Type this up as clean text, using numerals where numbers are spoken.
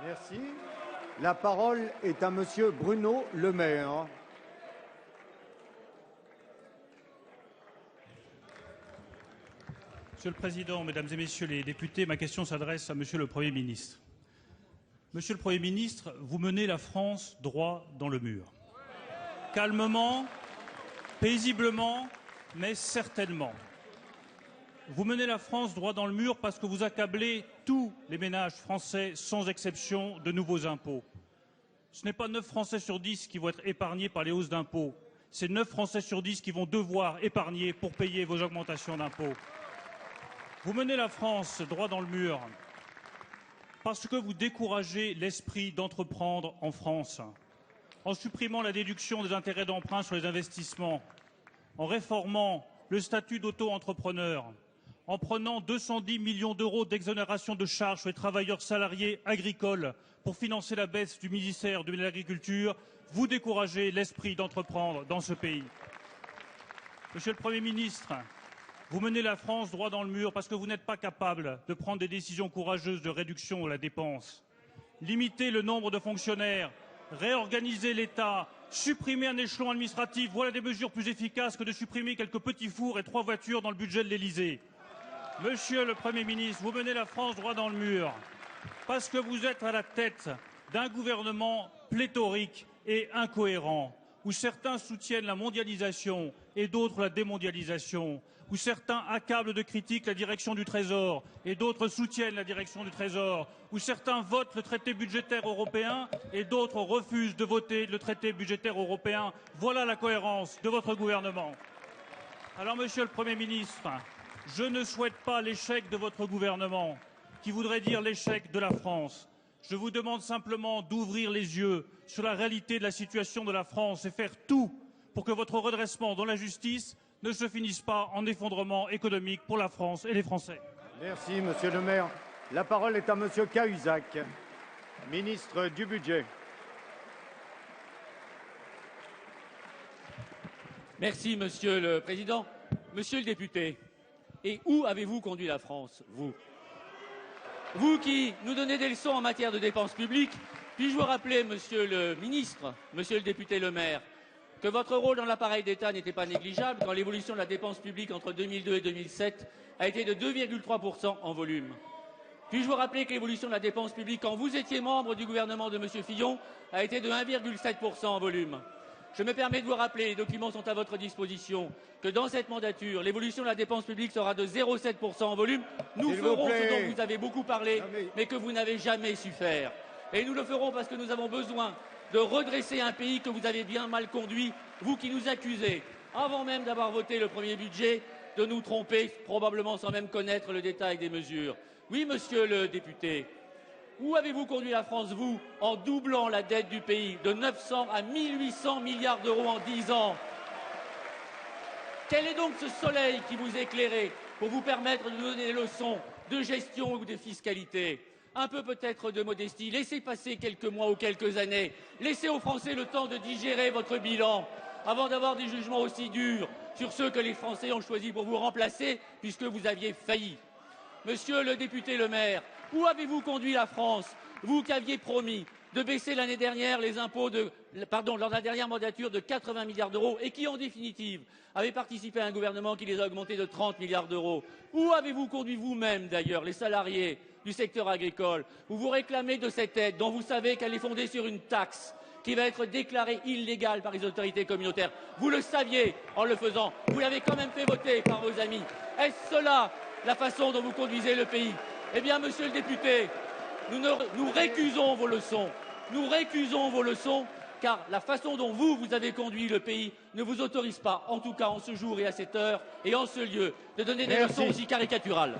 Merci. La parole est à Monsieur Bruno Le Maire. Monsieur le Président, Mesdames et Messieurs les députés, ma question s'adresse à Monsieur le Premier ministre. Monsieur le Premier ministre, vous menez la France droit dans le mur. Calmement, paisiblement, mais certainement. Vous menez la France droit dans le mur parce que vous accablez tous les ménages français, sans exception, de nouveaux impôts. Ce n'est pas 9 Français sur 10 qui vont être épargnés par les hausses d'impôts. C'est 9 Français sur 10 qui vont devoir épargner pour payer vos augmentations d'impôts. Vous menez la France droit dans le mur parce que vous découragez l'esprit d'entreprendre en France, en supprimant la déduction des intérêts d'emprunt sur les investissements, en réformant le statut d'auto-entrepreneur, en prenant 210 millions d'euros d'exonération de charges sur les travailleurs salariés agricoles pour financer la baisse du ministère de l'Agriculture, vous découragez l'esprit d'entreprendre dans ce pays. Monsieur le Premier ministre, vous menez la France droit dans le mur parce que vous n'êtes pas capable de prendre des décisions courageuses de réduction de la dépense. Limiter le nombre de fonctionnaires, réorganiser l'État, supprimer un échelon administratif, voilà des mesures plus efficaces que de supprimer quelques petits fours et 3 voitures dans le budget de l'Élysée. Monsieur le Premier ministre, vous menez la France droit dans le mur parce que vous êtes à la tête d'un gouvernement pléthorique et incohérent, où certains soutiennent la mondialisation et d'autres la démondialisation, où certains accablent de critiques la direction du Trésor et d'autres soutiennent la direction du Trésor, où certains votent le traité budgétaire européen et d'autres refusent de voter le traité budgétaire européen. Voilà la cohérence de votre gouvernement. Alors, Monsieur le Premier ministre, je ne souhaite pas l'échec de votre gouvernement, qui voudrait dire l'échec de la France. Je vous demande simplement d'ouvrir les yeux sur la réalité de la situation de la France et faire tout pour que votre redressement dans la justice ne se finisse pas en effondrement économique pour la France et les Français. Merci, Monsieur le Maire. La parole est à Monsieur Cahuzac, ministre du Budget. Merci, Monsieur le Président. Monsieur le député, et où avez-vous conduit la France, vous ? Vous qui nous donnez des leçons en matière de dépenses publiques, puis-je vous rappeler, Monsieur le ministre, Monsieur le député Le Maire, que votre rôle dans l'appareil d'État n'était pas négligeable quand l'évolution de la dépense publique entre 2002 et 2007 a été de 2,3% en volume. Puis-je vous rappeler que l'évolution de la dépense publique quand vous étiez membre du gouvernement de Monsieur Fillon a été de 1,7% en volume. Je me permets de vous rappeler, les documents sont à votre disposition, que dans cette mandature, l'évolution de la dépense publique sera de 0,7% en volume. Nous ferons ce dont vous avez beaucoup parlé, mais que vous n'avez jamais su faire. Et nous le ferons parce que nous avons besoin de redresser un pays que vous avez bien mal conduit, vous qui nous accusez, avant même d'avoir voté le premier budget, de nous tromper, probablement sans même connaître le détail des mesures. Oui, monsieur le député, où avez-vous conduit la France, vous, en doublant la dette du pays de 900 à 1800 milliards d'euros en 10 ans? Quel est donc ce soleil qui vous éclairait pour vous permettre de nous donner des leçons de gestion ou de fiscalité? Un peu peut-être de modestie. Laissez passer quelques mois ou quelques années. Laissez aux Français le temps de digérer votre bilan avant d'avoir des jugements aussi durs sur ceux que les Français ont choisi pour vous remplacer puisque vous aviez failli. Monsieur le député Le Maire, où avez-vous conduit la France, vous qui aviez promis de baisser l'année dernière les impôts lors de la dernière mandature de 80 milliards d'euros et qui, en définitive, avait participé à un gouvernement qui les a augmentés de 30 milliards d'euros? Où avez-vous conduit vous-même, d'ailleurs, les salariés du secteur agricole, où vous réclamez de cette aide dont vous savez qu'elle est fondée sur une taxe qui va être déclarée illégale par les autorités communautaires? Vous le saviez en le faisant, vous l'avez quand même fait voter par vos amis. Est-ce cela la façon dont vous conduisez le pays? Eh bien, monsieur le député, nous récusons vos leçons. Nous récusons vos leçons, car la façon dont vous avez conduit le pays ne vous autorise pas, en tout cas en ce jour et à cette heure et en ce lieu, de donner des leçons aussi caricaturales.